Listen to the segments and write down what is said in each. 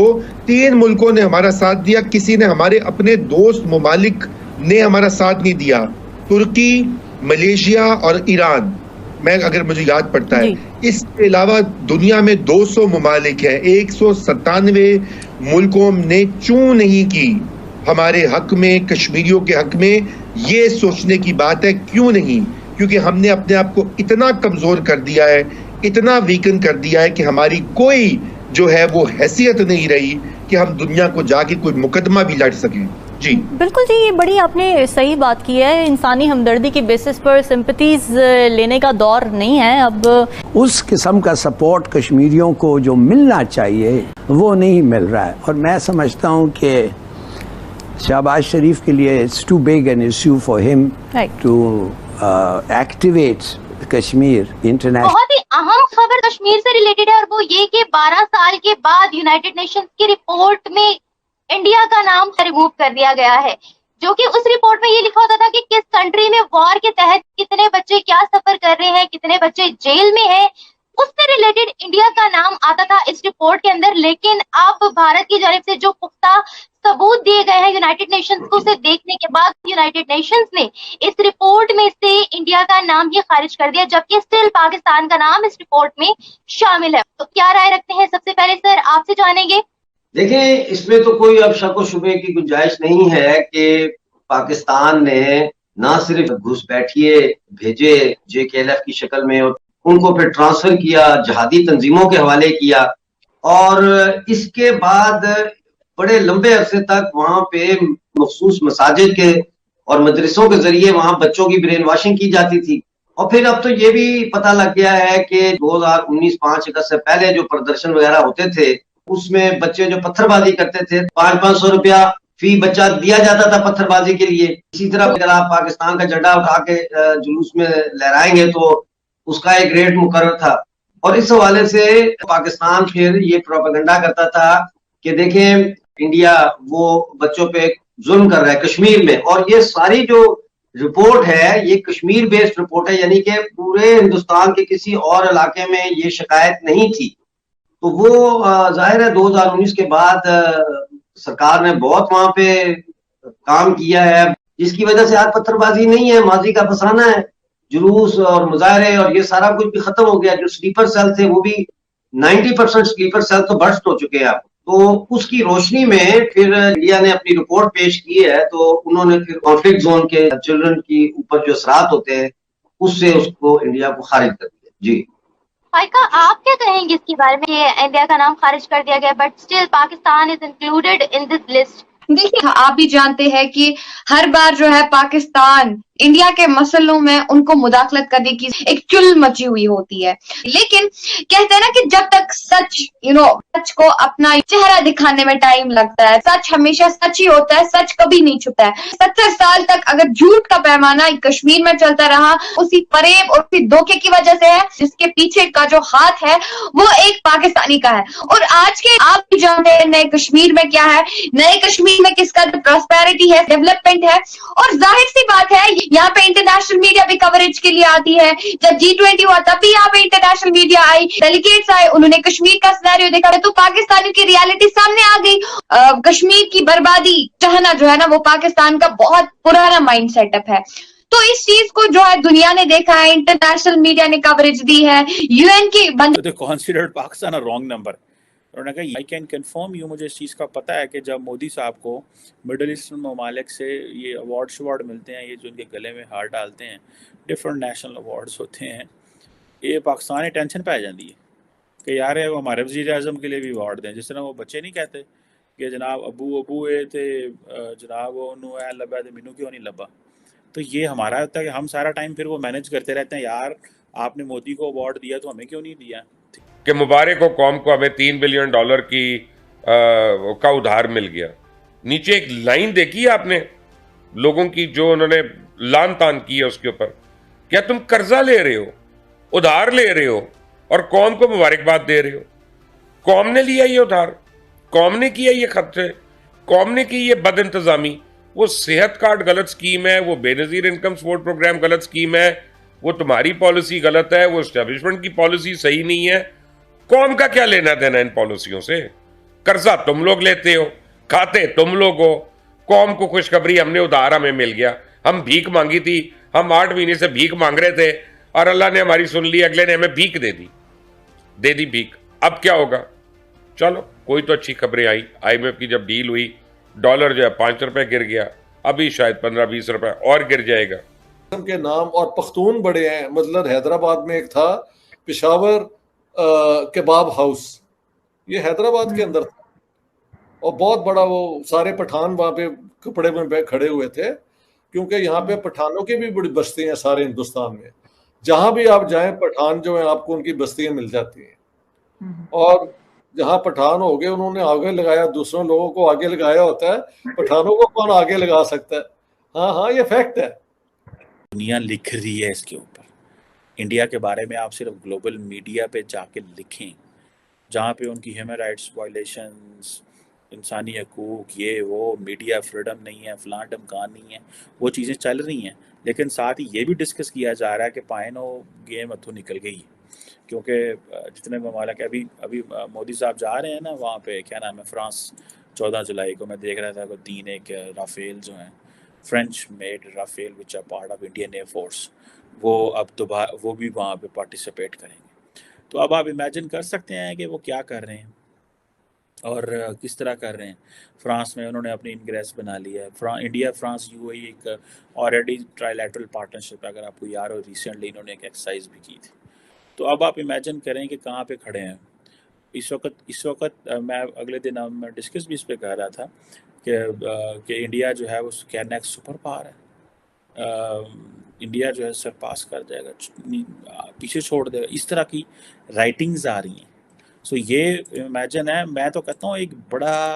देखो 3 मुल्कों ने हमारा साथ दिया, किसी ने हमारे अपने दोस्त ममालिक ने हमारा साथ नहीं दिया। तुर्की, मलेशिया और ईरान, मैं अगर मुझे याद पड़ता है। इसके अलावा दुनिया में 200 ममालिक हैं, 197 मुल्कों ने चूं नहीं की हमारे हक में, कश्मीरियों के हक में। ये सोचने की बात है क्यों नहीं, क्योंकि हमने अपने आप को इतना कमजोर कर दिया है, इतना वीकन कर दिया है कि हमारी कोई जो है वो हैसियत नहीं रही कि हम दुनिया को जाके कोई मुकदमा भी लड़ सकें। जी बिल्कुल जी, ये बड़ी आपने सही बात की है। इंसानी हमदर्दी की बेसिस पर सिंपैथीज लेने का दौर नहीं है अब। उस किस्म का सपोर्ट कश्मीरियों को जो मिलना चाहिए वो नहीं मिल रहा है, और मैं समझता हूँ कि शहबाज शरीफ के लिए it's too big an issue for him to activate Kashmir international. बहुत ही अहम खबर कश्मीर से रिलेटेड है, और वो ये कि 12 साल के बाद यूनाइटेड नेशंस की रिपोर्ट में इंडिया का नाम रिमूव कर दिया गया है, जो कि उस रिपोर्ट में ये लिखा होता था कि किस कंट्री में वॉर के तहत कितने बच्चे क्या सफर कर रहे हैं, कितने बच्चे जेल में हैं, उससे रिलेटेड इंडिया का नाम आता था इस रिपोर्ट के अंदर। लेकिन अब भारत की जानिब से जो पुख्ता सबूत दिए गए हैं यूनाइटेड नेशंस को, उसे देखने के बाद यूनाइटेड नेशंस ने इस रिपोर्ट में से इंडिया का नाम ही खारिज कर दिया, जबकि स्टिल पाकिस्तान का नाम इस रिपोर्ट में शामिल है। तो क्या राय रखते हैं, सबसे पहले सर आपसे जानेंगे। देखें, इसमें तो कोई अब शक व शुबे की गुंजाइश नहीं है कि पाकिस्तान ने ना सिर्फ घुसपैठिए भेजे JKLF की शक्ल में, और उनको फिर ट्रांसफर किया, जहादी तंजीमों के हवाले किया, और इसके बाद बड़े लंबे अरसे तक वहां पे मखसूस मसाजिद के और मदरसों के जरिए वहां बच्चों की ब्रेन वॉशिंग की जाती थी। और फिर अब तो ये भी पता लग गया है कि 2019 5 अगस्त से पहले जो प्रदर्शन वगैरह होते थे, उसमें बच्चे जो पत्थरबाजी करते थे 500-500 रुपया फी बच्चा दिया जाता था पत्थरबाजी के लिए। इसी तरह अगर आप पाकिस्तान का झंडा उठा के जुलूस में लहराएंगे तो उसका एक रेट मुकर्रर था। और इस हवाले से पाकिस्तान फिर ये प्रोपेगेंडा करता था कि देखें इंडिया वो बच्चों पे जुल्म कर रहा है कश्मीर में। और ये सारी जो रिपोर्ट है ये कश्मीर बेस्ड रिपोर्ट है, यानी कि पूरे हिंदुस्तान के किसी और इलाके में ये शिकायत नहीं थी। तो वो जाहिर है 2019 के बाद सरकार ने बहुत वहां पे काम किया है, जिसकी वजह से आज पत्थरबाजी नहीं है, माजी का फसाना है, जुलूस और मुजाहरे और ये सारा कुछ भी खत्म हो गया। जो स्लीपर सेल थे वो भी 90% स्लीपर सेल तो बर्स्ट हो चुके हैं आप। तो उसकी रोशनी में फिर इंडिया ने अपनी रिपोर्ट पेश की है, तो उन्होंने फिर कॉन्फ्लिक्ट जोन के चिल्ड्रन की ऊपर जो असरात होते हैं उससे उसको इंडिया को खारिज कर दिया। जी फाइका, आप क्या कहेंगे इसके बारे में? इंडिया का नाम खारिज कर दिया गया but still Pakistan is included in this list. देखिए, आप भी जानते हैं कि हर बार जो है पाकिस्तान इंडिया के मसलों में उनको मुदाखलत करने की एक चुल मची हुई होती है। लेकिन कहते हैं ना कि जब तक सच सच को अपना चेहरा दिखाने में टाइम लगता है, सच हमेशा सच ही होता है, सच कभी नहीं छुपता है। 70 साल तक अगर झूठ का पैमाना कश्मीर में चलता रहा, उसी फरेब और फिर धोखे की वजह से है, जिसके पीछे का जो हाथ है वो एक पाकिस्तानी का है। और आज के आप भी जानते हैं नए कश्मीर में क्या है, नए कश्मीर में किसका प्रॉस्पेरिटी है, डेवलपमेंट है। और जाहिर सी बात है यहाँ पे इंटरनेशनल मीडिया भी कवरेज के लिए आती है। जब G20 हुआ तब भी यहाँ पे इंटरनेशनल मीडिया आई, डेलीगेट्स आए, उन्होंने कश्मीर का सिनेरियो देखा, तो पाकिस्तानियों की रियलिटी सामने आ गई। कश्मीर की बर्बादी चाहना जो है ना वो पाकिस्तान का बहुत पुराना माइंड सेटअप है। तो इस चीज को जो है दुनिया ने देखा है, इंटरनेशनल मीडिया ने कवरेज दी है, UN की considered Pakistan a wrong number. उन्होंने कहा आई कैन कन्फर्म यू, मुझे इस चीज़ का पता है कि जब मोदी साहब को मिडल ईस्टर्न ममालिक से ये अवार्ड मिलते हैं, ये जो उनके गले में हार डालते हैं, डिफरेंट नेशनल अवार्ड्स होते हैं, ये पाकिस्तान टेंशन पै जाती है कि यार वो हमारे वज़ीर आज़म के लिए भी अवार्ड दें। जिस तरह वो बच्चे नहीं कहते कि जनाब अबू ए थे, जनाब उन्होंने ऐ लब्बा तो मैनू क्यों नहीं लब्बा। तो ये हमारा होता है कि हम सारा टाइम फिर वो मैनेज करते रहते हैं, यार आपने मोदी को अवार्ड दिया तो हमें क्यों नहीं दिया। कि मुबारक हो कौम को, हमें $3 बिलियन का उधार मिल गया। नीचे एक लाइन देखी है आपने लोगों की जो उन्होंने लान तान की है उसके ऊपर, क्या तुम कर्जा ले रहे हो, उधार ले रहे हो और कौम को मुबारकबाद दे रहे हो। कौम ने लिया ये उधार, कौम ने किया ये खर्चे, कौम ने की ये बद इंतजामी। वो सेहत कार्ड गलत स्कीम है, वो बेनजीर इनकम सपोर्ट प्रोग्राम गलत स्कीम है, वो तुम्हारी पॉलिसी गलत है, वो एस्टेब्लिशमेंट की पॉलिसी सही नहीं है। कौम का क्या लेना देना इन पॉलिसियों से? कर्जा तुम लोग लेते हो, खाते तुम लोग हो, कौम को खुशखबरी हमने उधार हमें मिल गया, हम भीख मांगी थी, हम 8 महीने से भीख मांग रहे थे और अल्लाह ने हमारी सुन ली, अगले ने हमें भीख दे दी भीख। अब क्या होगा? चलो कोई तो अच्छी खबरें आई, IMF की जब डील हुई डॉलर जो है 5 रुपए गिर गया, अभी शायद 15-20 रुपए और गिर जाएगा। के नाम और पख्तून बड़े हैं, मतलब हैदराबाद में एक था पेशावर कबाब हाउस, ये हैदराबाद के अंदर था और बहुत बड़ा, वो सारे पठान वहां पे कपड़े में खड़े हुए थे, क्योंकि यहाँ पे पठानों की भी बड़ी बस्तियां हैं सारे हिंदुस्तान में, जहां भी आप जाएं पठान जो है आपको उनकी बस्तियां मिल जाती हैं। और जहां पठान हो गए उन्होंने आगे लगाया, दूसरों लोगों को आगे लगाया होता है, पठानों को कौन आगे लगा सकता है? हाँ, ये फैक्ट है। दुनिया लिख रही है इसके ऊपर। इंडिया के बारे में आप सिर्फ ग्लोबल मीडिया पे जाके लिखें, जहाँ पे उनकी ह्यूमन राइट्स वायलेशंस, इंसानी हकूक, ये वो, मीडिया फ्रीडम नहीं है, फलां ढमकान नहीं है, वो चीज़ें चल रही हैं। लेकिन साथ ही ये भी डिस्कस किया जा रहा है कि पाइनो गेम हथों निकल गई, क्योंकि जितने ममालिक अभी मोदी साहब जा रहे हैं ना वहाँ पे, क्या नाम है, फ्रांस, 14 जुलाई को मैं देख रहा था कि 3 एक राफेल जो हैं, French made Rafale which are part of Indian air force, वो अब दोबारा वो भी वहाँ पे पार्टिसिपेट करेंगे। तो अब आप इमेजिन कर सकते हैं कि वो क्या कर रहे हैं और किस तरह कर रहे हैं। फ्रांस में उन्होंने अपनी इंग्रेस बना ली है। इंडिया फ्रांस UAE एक ऑलरेडी ट्राइलैटरल पार्टनरशिप, अगर आपको याद हो, रिसेंटली इन्होंने एक एक्सरसाइज भी की थी। तो अब आप इमेजिन करें कि कहाँ पे खड़े हैं इस वक्त। मैं अगले दिन मैं डिस्कस भी इस पर कर रहा था कि इंडिया जो है वो क्या नेक्स्ट सुपर पावर है, इंडिया जो है सरपास कर जाएगा, पीछे छोड़ देगा, इस तरह की राइटिंग्स आ रही हैं। सो ये इमेजिन है, मैं तो कहता हूँ एक बड़ा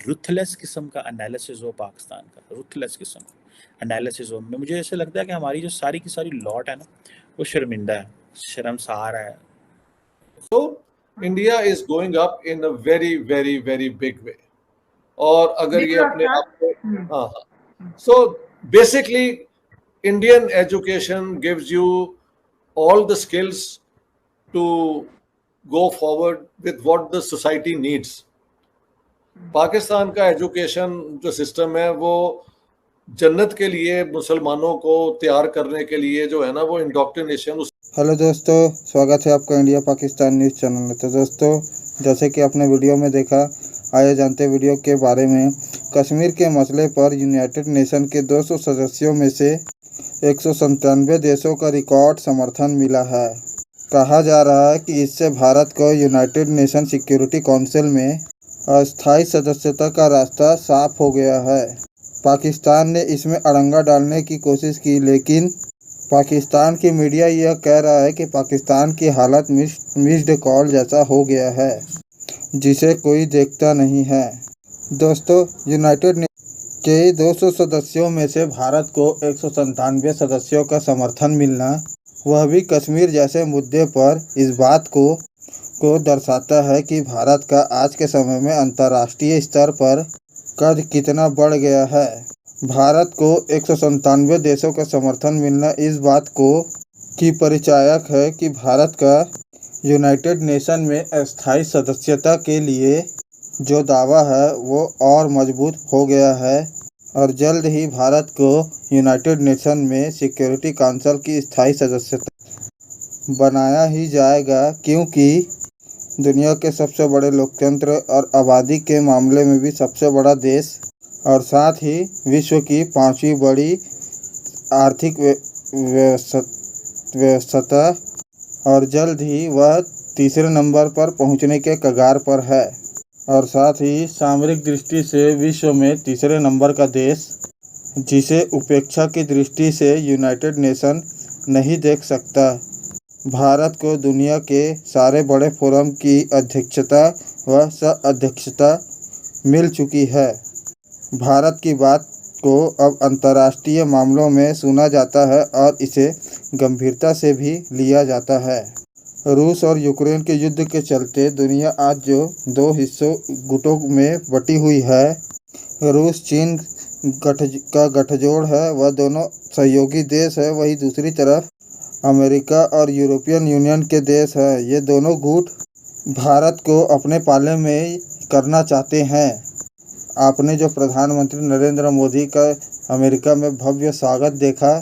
रुथलेस किस्म का एनालिसिस हो पाकिस्तान का, रुथलेस किस्म का एनालिसिस हो। मुझे ऐसे लगता है कि हमारी जो सारी की सारी लॉट है ना, वो शर्मिंदा है, शर्मसार है। So India is going up in a very very very big way. और अगर ये अपने आप को, हाँ, so basically Indian education gives you all the skills to go forward with what the society needs. Pakistan का एजुकेशन जो सिस्टम है वो जन्नत के लिए मुसलमानों को तैयार करने के लिए जो है ना, वो इंडोक्ट्रिनेशन। हेलो दोस्तों, स्वागत है आपका इंडिया पाकिस्तान न्यूज़ चैनल में। तो दोस्तों, जैसे कि आपने वीडियो में देखा, आइए जानते वीडियो के बारे में। कश्मीर के मसले पर यूनाइटेड नेशन के 200 सदस्यों में से 197 देशों का रिकॉर्ड समर्थन मिला है। कहा जा रहा है कि इससे भारत को यूनाइटेड नेशन सिक्योरिटी काउंसिल में अस्थायी सदस्यता का रास्ता साफ हो गया है। पाकिस्तान ने इसमें अड़ंगा डालने की कोशिश की, लेकिन पाकिस्तान की मीडिया यह कह रहा है कि पाकिस्तान की हालत मिस्ड कॉल जैसा हो गया है, जिसे कोई देखता नहीं है। दोस्तों, यूनाइटेड नेशन के 200 सदस्यों में से भारत को 197 सदस्यों का समर्थन मिलना, वह भी कश्मीर जैसे मुद्दे पर, इस बात को दर्शाता है कि भारत का आज के समय में अंतर्राष्ट्रीय स्तर पर कद कितना बढ़ गया है। भारत को 197 देशों का समर्थन मिलना इस बात की परिचायक है कि भारत का यूनाइटेड नेशन में अस्थायी सदस्यता के लिए जो दावा है वो और मजबूत हो गया है और जल्द ही भारत को यूनाइटेड नेशन में सिक्योरिटी काउंसिल की स्थायी सदस्यता बनाया ही जाएगा, क्योंकि दुनिया के सबसे बड़े लोकतंत्र और आबादी के मामले में भी सबसे बड़ा देश और साथ ही विश्व की 5वीं बड़ी आर्थिक व्यवस्था और जल्द ही वह तीसरे नंबर पर पहुंचने के कगार पर है और साथ ही सामरिक दृष्टि से विश्व में तीसरे नंबर का देश, जिसे उपेक्षा की दृष्टि से यूनाइटेड नेशन नहीं देख सकता। भारत को दुनिया के सारे बड़े फोरम की अध्यक्षता व सह-अध्यक्षता मिल चुकी है। भारत की बात को अब अंतर्राष्ट्रीय मामलों में सुना जाता है और इसे गंभीरता से भी लिया जाता है। रूस और यूक्रेन के युद्ध के चलते दुनिया आज जो 2 गुटों में बटी हुई है, रूस चीन का गठजोड़ है, वह दोनों सहयोगी देश है। वहीं दूसरी तरफ अमेरिका और यूरोपियन यूनियन के देश हैं। ये दोनों गुट भारत को अपने पाले में करना चाहते हैं। आपने जो प्रधानमंत्री नरेंद्र मोदी का अमेरिका में भव्य स्वागत देखा,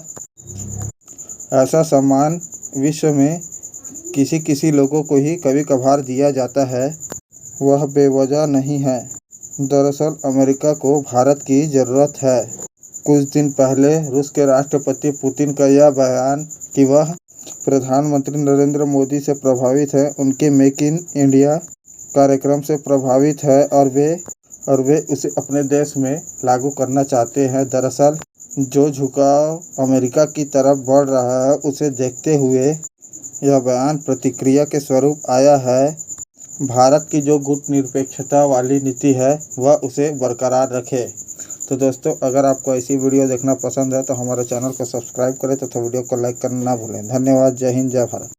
ऐसा सम्मान विश्व में किसी लोगों को ही कभी कभार दिया जाता है, वह बेवजह नहीं है। दरअसल अमेरिका को भारत की ज़रूरत है। कुछ दिन पहले रूस के राष्ट्रपति पुतिन का यह बयान कि वह प्रधानमंत्री नरेंद्र मोदी से प्रभावित है, उनके मेक इन इंडिया कार्यक्रम से प्रभावित है और वे उसे अपने देश में लागू करना चाहते हैं। दरअसल जो झुकाव अमेरिका की तरफ बढ़ रहा है, उसे देखते हुए यह बयान प्रतिक्रिया के स्वरूप आया है। भारत की जो गुटनिरपेक्षता वाली नीति है, वह उसे बरकरार रखे। तो दोस्तों, अगर आपको ऐसी वीडियो देखना पसंद है तो हमारे चैनल को सब्सक्राइब करें तथा वीडियो को लाइक करना ना भूलें। धन्यवाद। जय हिंद, जय भारत।